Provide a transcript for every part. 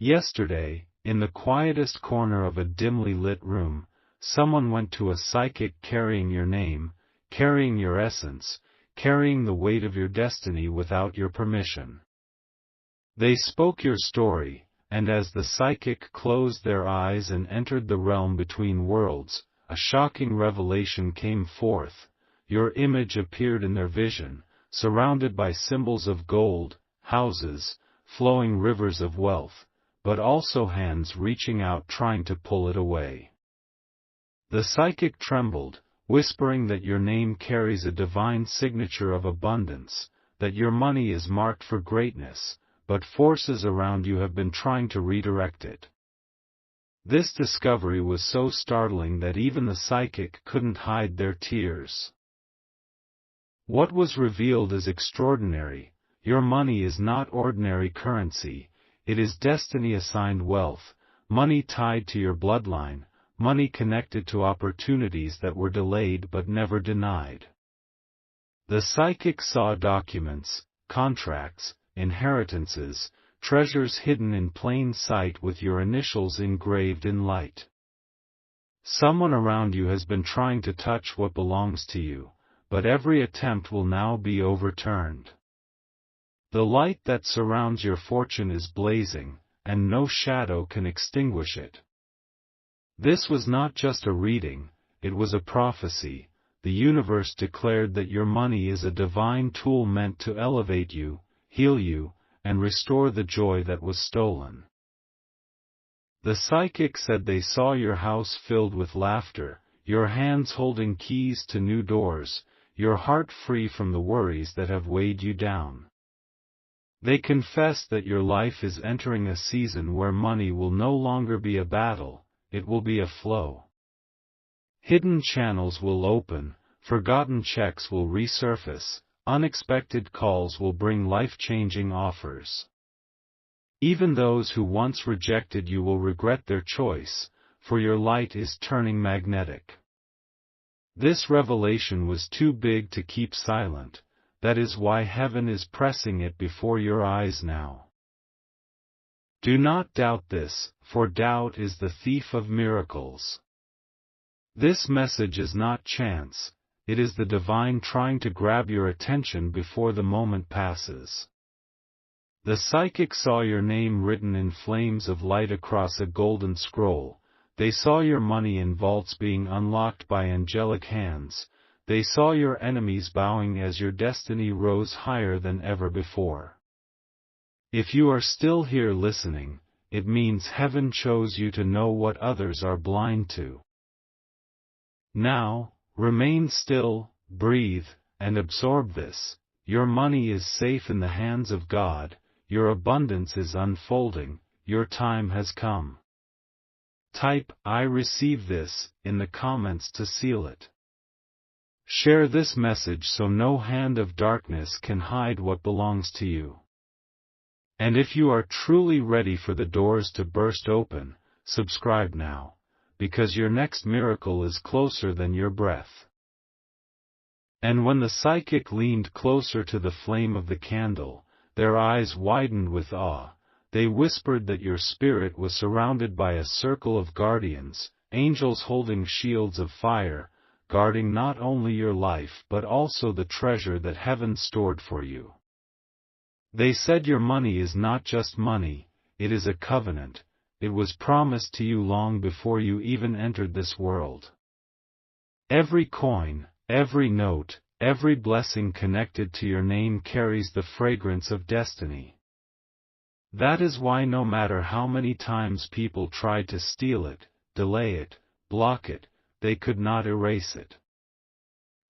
Yesterday, in the quietest corner of a dimly lit room, someone went to a psychic carrying your name, carrying your essence, carrying the weight of your destiny without your permission. They spoke your story, and as the psychic closed their eyes and entered the realm between worlds, a shocking revelation came forth. Your image appeared in their vision, surrounded by symbols of gold, houses, flowing rivers of wealth, but also hands reaching out trying to pull it away. The psychic trembled, whispering that your name carries a divine signature of abundance, that your money is marked for greatness, but forces around you have been trying to redirect it. This discovery was so startling that even the psychic couldn't hide their tears. What was revealed is extraordinary. Your money is not ordinary currency, it is destiny-assigned wealth, money tied to your bloodline, money connected to opportunities that were delayed but never denied. The psychic saw documents, contracts, inheritances, treasures hidden in plain sight with your initials engraved in light. Someone around you has been trying to touch what belongs to you, but every attempt will now be overturned. The light that surrounds your fortune is blazing, and no shadow can extinguish it. This was not just a reading, it was a prophecy. The universe declared that your money is a divine tool meant to elevate you, heal you, and restore the joy that was stolen. The psychic said they saw your house filled with laughter, your hands holding keys to new doors, your heart free from the worries that have weighed you down. They confessed that your life is entering a season where money will no longer be a battle, it will be a flow. Hidden channels will open, forgotten checks will resurface, unexpected calls will bring life-changing offers. Even those who once rejected you will regret their choice, for your light is turning magnetic. This revelation was too big to keep silent, that is why heaven is pressing it before your eyes now. Do not doubt this, for doubt is the thief of miracles. This message is not chance, it is the divine trying to grab your attention before the moment passes. The psychic saw your name written in flames of light across a golden scroll. They saw your money in vaults being unlocked by angelic hands. They saw your enemies bowing as your destiny rose higher than ever before. If you are still here listening, it means heaven chose you to know what others are blind to. Now, remain still, breathe, and absorb this. Your money is safe in the hands of God, your abundance is unfolding, your time has come. Type "I receive this" in the comments to seal it. Share this message so no hand of darkness can hide what belongs to you. And if you are truly ready for the doors to burst open, subscribe now, because your next miracle is closer than your breath. And when the psychic leaned closer to the flame of the candle, their eyes widened with awe. They whispered that your spirit was surrounded by a circle of guardians, angels holding shields of fire, guarding not only your life but also the treasure that heaven stored for you. They said your money is not just money, it is a covenant, it was promised to you long before you even entered this world. Every coin, every note, every blessing connected to your name carries the fragrance of destiny. That is why no matter how many times people tried to steal it, delay it, block it, they could not erase it.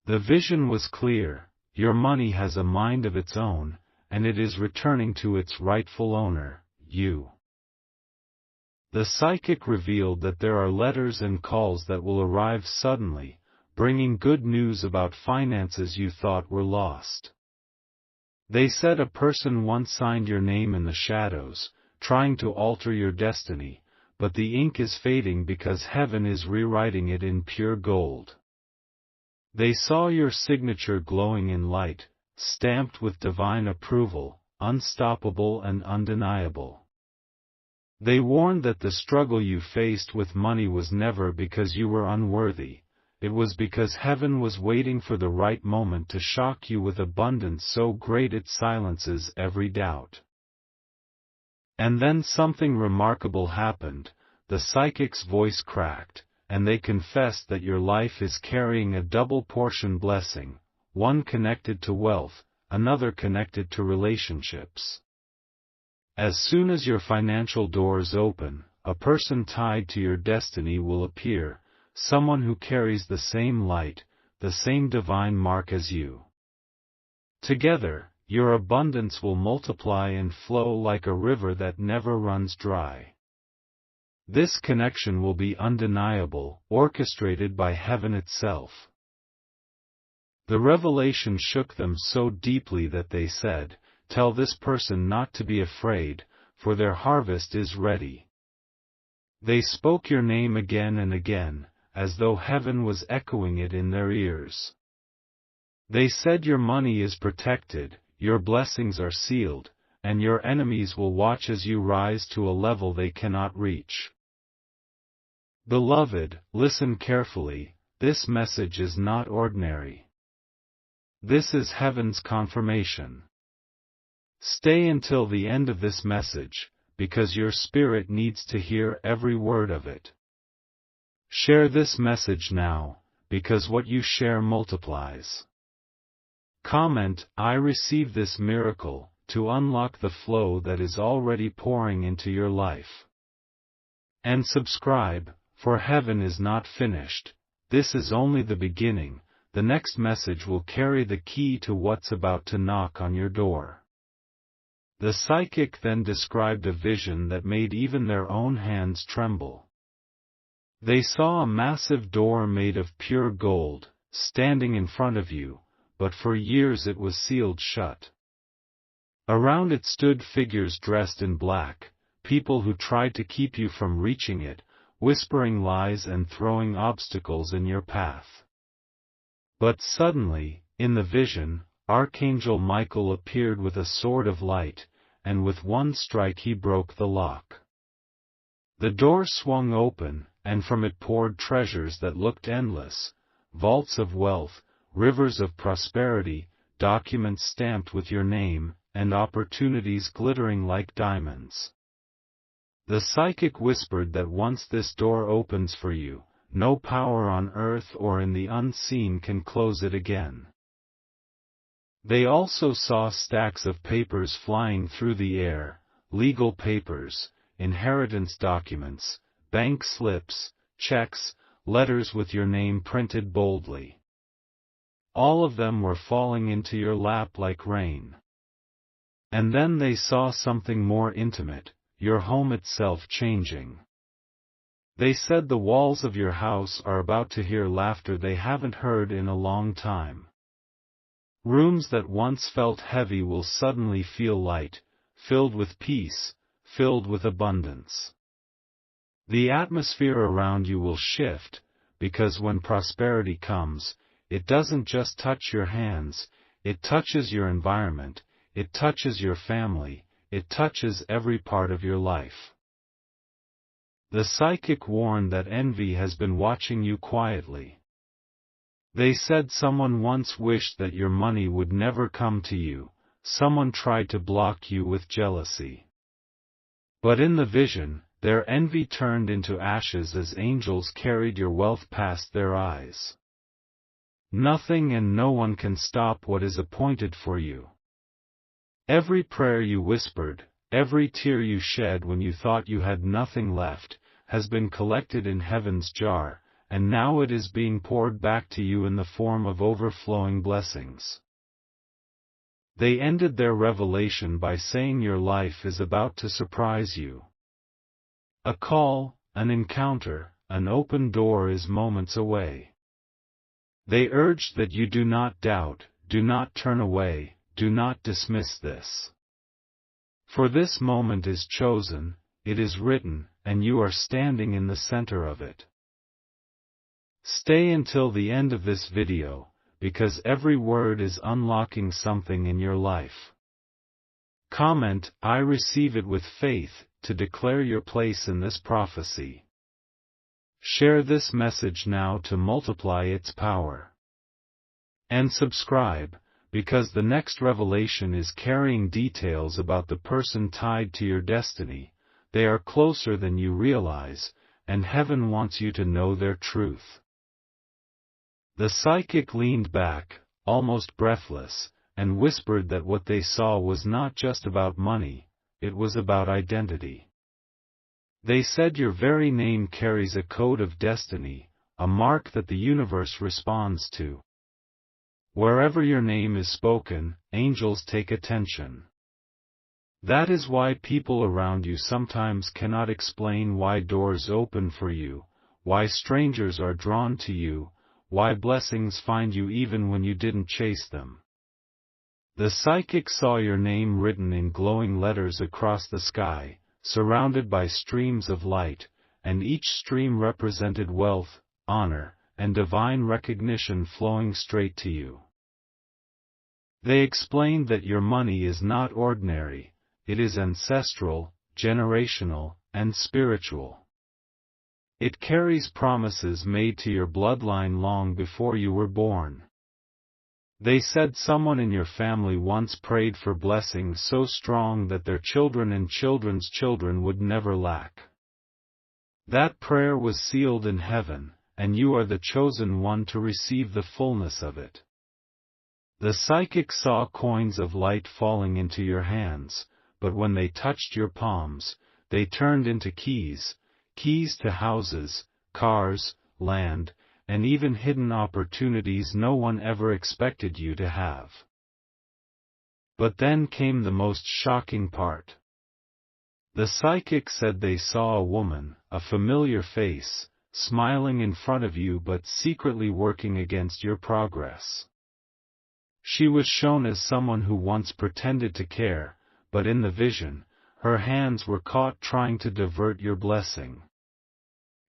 The vision was clear, your money has a mind of its own, and it is returning to its rightful owner, you. The psychic revealed that there are letters and calls that will arrive suddenly, bringing good news about finances you thought were lost. They said a person once signed your name in the shadows, trying to alter your destiny, but the ink is fading because heaven is rewriting it in pure gold. They saw your signature glowing in light, stamped with divine approval, unstoppable and undeniable. They warned that the struggle you faced with money was never because you were unworthy, it was because heaven was waiting for the right moment to shock you with abundance so great it silences every doubt. And then something remarkable happened, the psychic's voice cracked, and they confessed that your life is carrying a double portion blessing, one connected to wealth, another connected to relationships. As soon as your financial doors open, a person tied to your destiny will appear, someone who carries the same light, the same divine mark as you. Together, your abundance will multiply and flow like a river that never runs dry. This connection will be undeniable, orchestrated by heaven itself. The revelation shook them so deeply that they said, "Tell this person not to be afraid, for their harvest is ready." They spoke your name again and again, as though heaven was echoing it in their ears. They said your money is protected, your blessings are sealed, and your enemies will watch as you rise to a level they cannot reach. Beloved, listen carefully, this message is not ordinary. This is heaven's confirmation. Stay until the end of this message, because your spirit needs to hear every word of it. Share this message now, because what you share multiplies. Comment, "I receive this miracle," to unlock the flow that is already pouring into your life. And subscribe, for heaven is not finished, this is only the beginning, the next message will carry the key to what's about to knock on your door. The psychic then described a vision that made even their own hands tremble. They saw a massive door made of pure gold, standing in front of you, but for years it was sealed shut. Around it stood figures dressed in black, people who tried to keep you from reaching it, whispering lies and throwing obstacles in your path. But suddenly, in the vision, Archangel Michael appeared with a sword of light, and with one strike he broke the lock. The door swung open, and from it poured treasures that looked endless, vaults of wealth, rivers of prosperity, documents stamped with your name, and opportunities glittering like diamonds. The psychic whispered that once this door opens for you, no power on earth or in the unseen can close it again. They also saw stacks of papers flying through the air, legal papers, inheritance documents, bank slips, checks, letters with your name printed boldly. All of them were falling into your lap like rain. And then they saw something more intimate, your home itself changing. They said the walls of your house are about to hear laughter they haven't heard in a long time. Rooms that once felt heavy will suddenly feel light, filled with peace, filled with abundance. The atmosphere around you will shift, because when prosperity comes, it doesn't just touch your hands, it touches your environment, it touches your family, it touches every part of your life. The psychic warned that envy has been watching you quietly. They said someone once wished that your money would never come to you, someone tried to block you with jealousy. But in the vision, their envy turned into ashes as angels carried your wealth past their eyes. Nothing and no one can stop what is appointed for you. Every prayer you whispered, every tear you shed when you thought you had nothing left, has been collected in heaven's jar, and now it is being poured back to you in the form of overflowing blessings. They ended their revelation by saying your life is about to surprise you. A call, an encounter, an open door is moments away. They urged that you do not doubt, do not turn away, do not dismiss this. For this moment is chosen, it is written, and you are standing in the center of it. Stay until the end of this video, because every word is unlocking something in your life. Comment, "I receive it with faith," to declare your place in this prophecy. Share this message now to multiply its power. And subscribe, because the next revelation is carrying details about the person tied to your destiny. They are closer than you realize, and heaven wants you to know their truth. The psychic leaned back, almost breathless, and whispered that what they saw was not just about money, it was about identity. They said your very name carries a code of destiny, a mark that the universe responds to. Wherever your name is spoken, angels take attention. That is why people around you sometimes cannot explain why doors open for you, why strangers are drawn to you, why blessings find you even when you didn't chase them. The psychic saw your name written in glowing letters across the sky, surrounded by streams of light, and each stream represented wealth, honor, and divine recognition flowing straight to you. They explained that your money is not ordinary, it is ancestral, generational, and spiritual. It carries promises made to your bloodline long before you were born. They said someone in your family once prayed for blessings so strong that their children and children's children would never lack. That prayer was sealed in heaven, and you are the chosen one to receive the fullness of it. The psychic saw coins of light falling into your hands, but when they touched your palms, they turned into keys, keys to houses, cars, land, and even hidden opportunities no one ever expected you to have. But then came the most shocking part. The psychic said they saw a woman, a familiar face, smiling in front of you but secretly working against your progress. She was shown as someone who once pretended to care, but in the vision, her hands were caught trying to divert your blessing.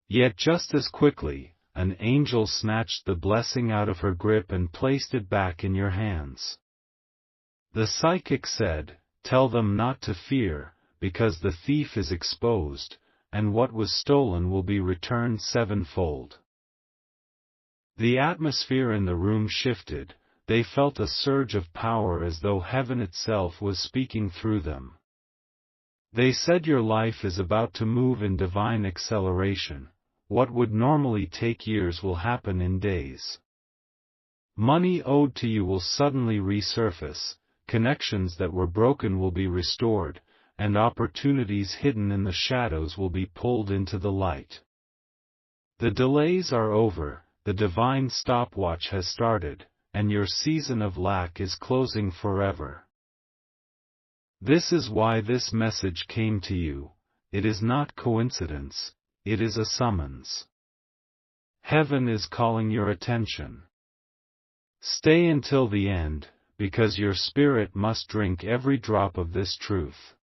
Yet just as quickly, an angel snatched the blessing out of her grip and placed it back in your hands. The psychic said, "Tell them not to fear, because the thief is exposed, and what was stolen will be returned sevenfold." The atmosphere in the room shifted. They felt a surge of power as though heaven itself was speaking through them. They said your life is about to move in divine acceleration. What would normally take years will happen in days. Money owed to you will suddenly resurface, connections that were broken will be restored, and opportunities hidden in the shadows will be pulled into the light. The delays are over, the divine stopwatch has started, and your season of lack is closing forever. This is why this message came to you. It is not coincidence, it is a summons. Heaven is calling your attention. Stay until the end, because your spirit must drink every drop of this truth.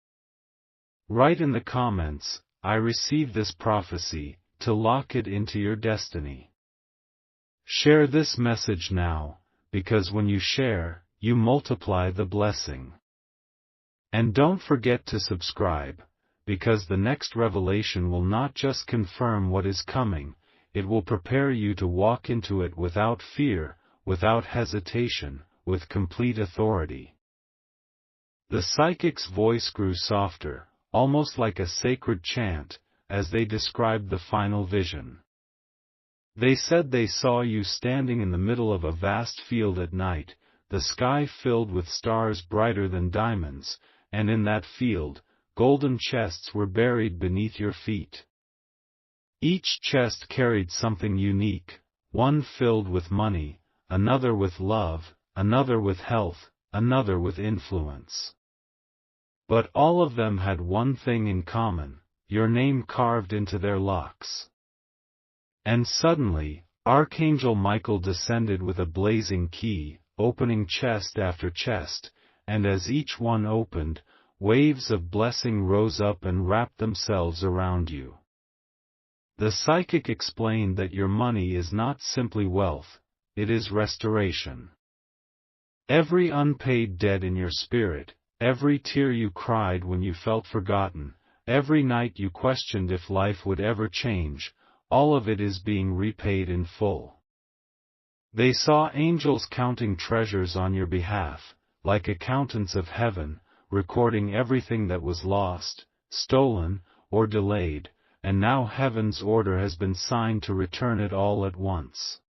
Write in the comments, "I receive this prophecy," to lock it into your destiny. Share this message now, because when you share, you multiply the blessing. And don't forget to subscribe, because the next revelation will not just confirm what is coming, it will prepare you to walk into it without fear, without hesitation, with complete authority. The psychic's voice grew softer, almost like a sacred chant, as they described the final vision. They said they saw you standing in the middle of a vast field at night, the sky filled with stars brighter than diamonds, and in that field, golden chests were buried beneath your feet. Each chest carried something unique, one filled with money, another with love, another with health, another with influence. But all of them had one thing in common, your name carved into their locks. And suddenly, Archangel Michael descended with a blazing key, opening chest after chest, and as each one opened, waves of blessing rose up and wrapped themselves around you. The psychic explained that your money is not simply wealth, it is restoration. Every unpaid debt in your spirit, every tear you cried when you felt forgotten, every night you questioned if life would ever change, all of it is being repaid in full. They saw angels counting treasures on your behalf, like accountants of heaven, recording everything that was lost, stolen, or delayed, and now heaven's order has been signed to return it all at once.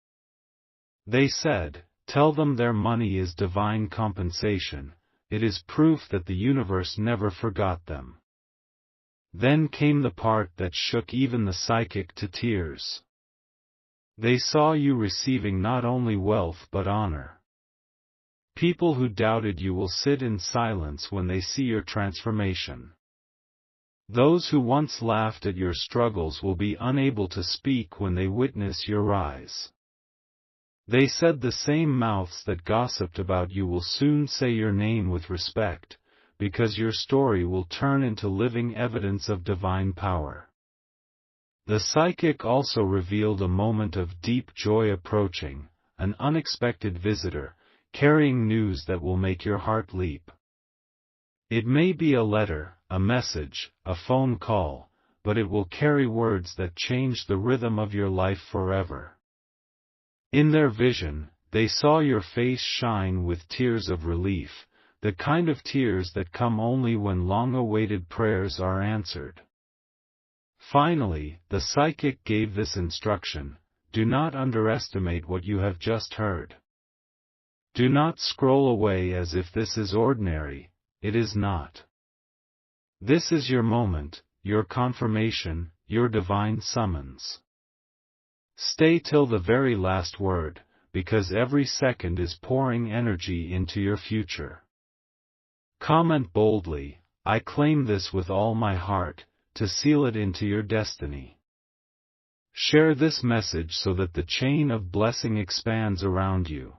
They said, "Tell them their money is divine compensation, it is proof that the universe never forgot them." Then came the part that shook even the psychic to tears. They saw you receiving not only wealth but honor. People who doubted you will sit in silence when they see your transformation. Those who once laughed at your struggles will be unable to speak when they witness your rise. They said the same mouths that gossiped about you will soon say your name with respect, because your story will turn into living evidence of divine power. The psychic also revealed a moment of deep joy approaching, an unexpected visitor, carrying news that will make your heart leap. It may be a letter, a message, a phone call, but it will carry words that change the rhythm of your life forever. In their vision, they saw your face shine with tears of relief, the kind of tears that come only when long-awaited prayers are answered. Finally, the psychic gave this instruction: do not underestimate what you have just heard. Do not scroll away as if this is ordinary, it is not. This is your moment, your confirmation, your divine summons. Stay till the very last word, because every second is pouring energy into your future. Comment boldly, "I claim this with all my heart," to seal it into your destiny. Share this message so that the chain of blessing expands around you.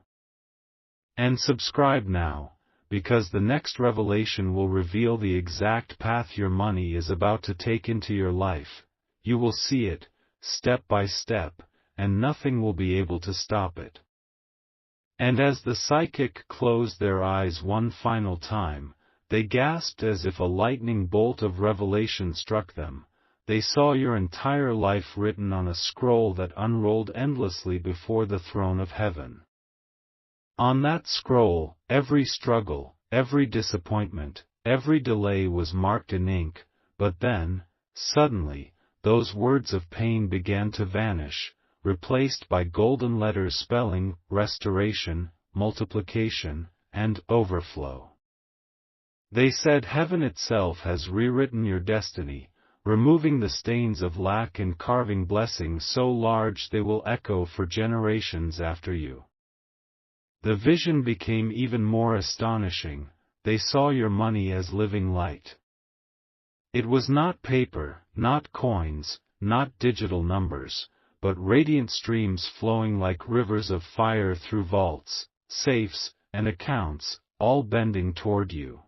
And subscribe now, because the next revelation will reveal the exact path your money is about to take into your life. You will see it, step by step, and nothing will be able to stop it. And as the psychic closed their eyes one final time, they gasped as if a lightning bolt of revelation struck them. They saw your entire life written on a scroll that unrolled endlessly before the throne of heaven. On that scroll, every struggle, every disappointment, every delay was marked in ink, but then, suddenly, those words of pain began to vanish, replaced by golden letters spelling restoration, multiplication, and overflow. They said heaven itself has rewritten your destiny, removing the stains of lack and carving blessings so large they will echo for generations after you. The vision became even more astonishing. They saw your money as living light. It was not paper, not coins, not digital numbers, but radiant streams flowing like rivers of fire through vaults, safes, and accounts, all bending toward you.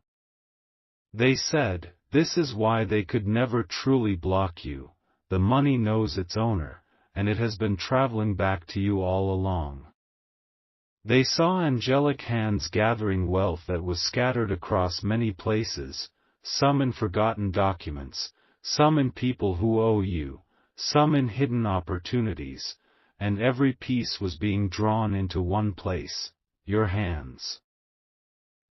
They said, this is why they could never truly block you. The money knows its owner, and it has been traveling back to you all along. They saw angelic hands gathering wealth that was scattered across many places, some in forgotten documents, some in people who owe you, some in hidden opportunities, and every piece was being drawn into one place, your hands.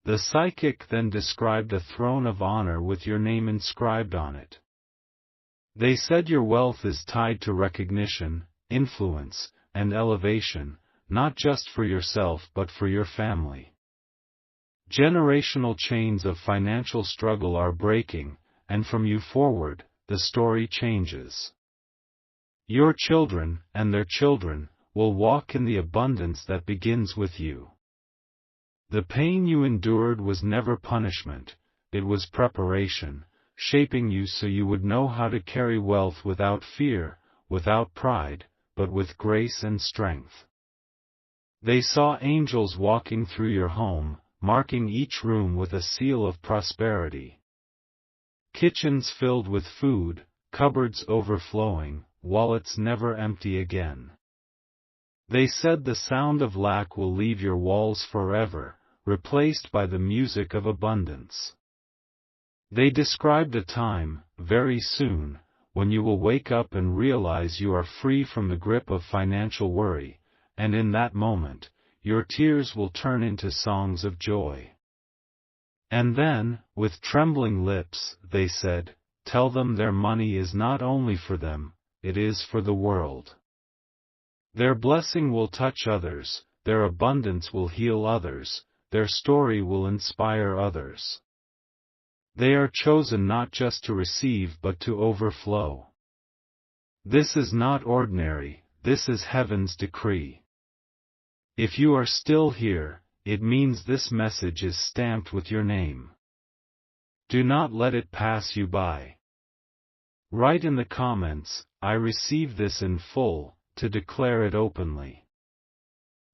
The psychic then described a throne of honor with your name inscribed on it. They said your wealth is tied to recognition, influence, and elevation, not just for yourself but for your family. Generational chains of financial struggle are breaking, and from you forward, the story changes. Your children, and their children, will walk in the abundance that begins with you. The pain you endured was never punishment, it was preparation, shaping you so you would know how to carry wealth without fear, without pride, but with grace and strength. They saw angels walking through your home, marking each room with a seal of prosperity. Kitchens filled with food, cupboards overflowing, wallets never empty again. They said the sound of lack will leave your walls forever, replaced by the music of abundance. They described a time, very soon, when you will wake up and realize you are free from the grip of financial worry, and in that moment, your tears will turn into songs of joy. And then, with trembling lips, they said, "Tell them their money is not only for them, it is for the world. Their blessing will touch others, their abundance will heal others, their story will inspire others. They are chosen not just to receive but to overflow. This is not ordinary, this is heaven's decree. If you are still here, it means this message is stamped with your name. Do not let it pass you by. Write in the comments, 'I receive this in full,' to declare it openly.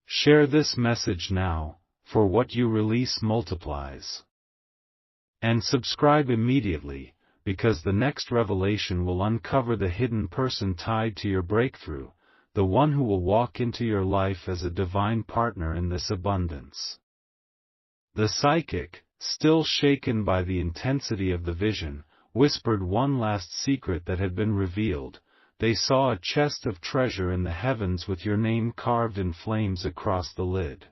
Share this message now, for what you release multiplies. And subscribe immediately, because the next revelation will uncover the hidden person tied to your breakthrough, the one who will walk into your life as a divine partner in this abundance." The psychic, still shaken by the intensity of the vision, whispered one last secret that had been revealed. They saw a chest of treasure in the heavens with your name carved in flames across the lid.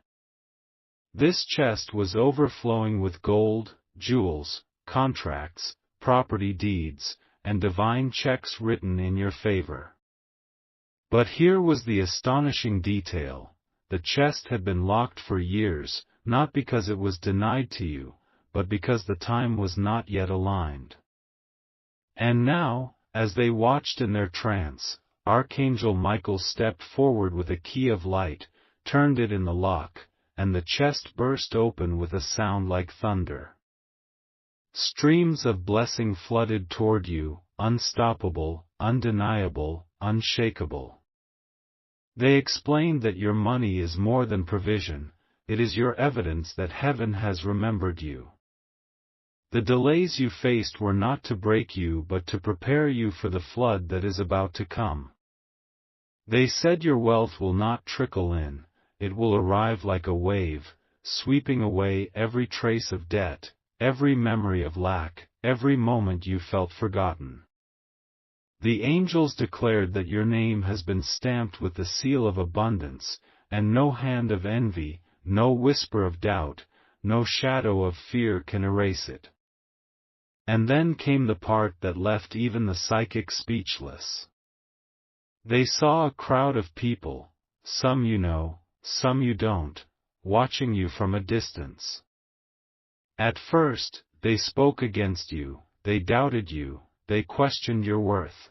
This chest was overflowing with gold, jewels, contracts, property deeds, and divine checks written in your favor. But here was the astonishing detail: the chest had been locked for years, not because it was denied to you, but because the time was not yet aligned. And now, as they watched in their trance, Archangel Michael stepped forward with a key of light, turned it in the lock, and the chest burst open with a sound like thunder. Streams of blessing flooded toward you, unstoppable, undeniable, unshakable. They explained that your money is more than provision, it is your evidence that heaven has remembered you. The delays you faced were not to break you but to prepare you for the flood that is about to come. They said your wealth will not trickle in, it will arrive like a wave, sweeping away every trace of debt, every memory of lack, every moment you felt forgotten. The angels declared that your name has been stamped with the seal of abundance, and no hand of envy, no whisper of doubt, no shadow of fear can erase it. And then came the part that left even the psychic speechless. They saw a crowd of people, some you know, some you don't, watching you from a distance. At first, they spoke against you, they doubted you, they questioned your worth.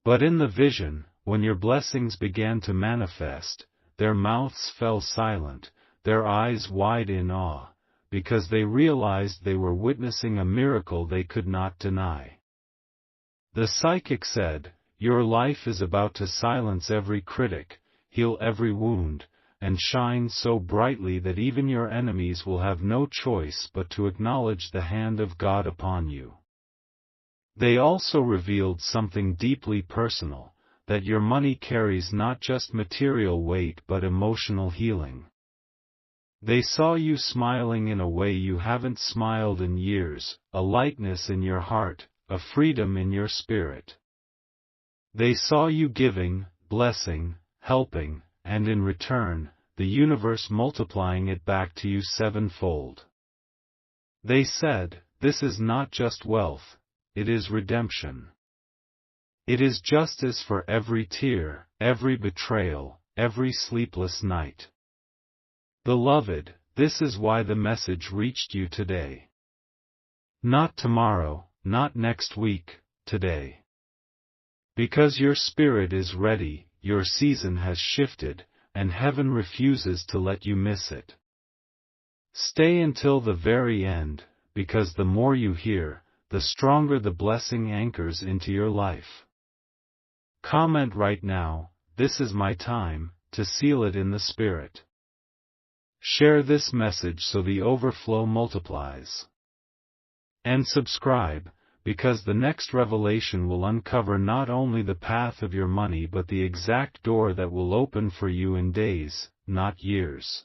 But in the vision, when your blessings began to manifest, their mouths fell silent, their eyes wide in awe, because they realized they were witnessing a miracle they could not deny. The psychic said, "Your life is about to silence every critic, heal every wound, and shine so brightly that even your enemies will have no choice but to acknowledge the hand of God upon you." They also revealed something deeply personal, that your money carries not just material weight but emotional healing. They saw you smiling in a way you haven't smiled in years, a lightness in your heart, a freedom in your spirit. They saw you giving, blessing, helping, and in return, the universe multiplying it back to you sevenfold. They said, "This is not just wealth, it is redemption. It is justice for every tear, every betrayal, every sleepless night." Beloved, this is why the message reached you today. Not tomorrow, not next week, today. Because your spirit is ready, your season has shifted, and heaven refuses to let you miss it. Stay until the very end, because the more you hear, the stronger the blessing anchors into your life. Comment right now, "This is my time," to seal it in the spirit. Share this message so the overflow multiplies. And subscribe, because the next revelation will uncover not only the path of your money but the exact door that will open for you in days, not years.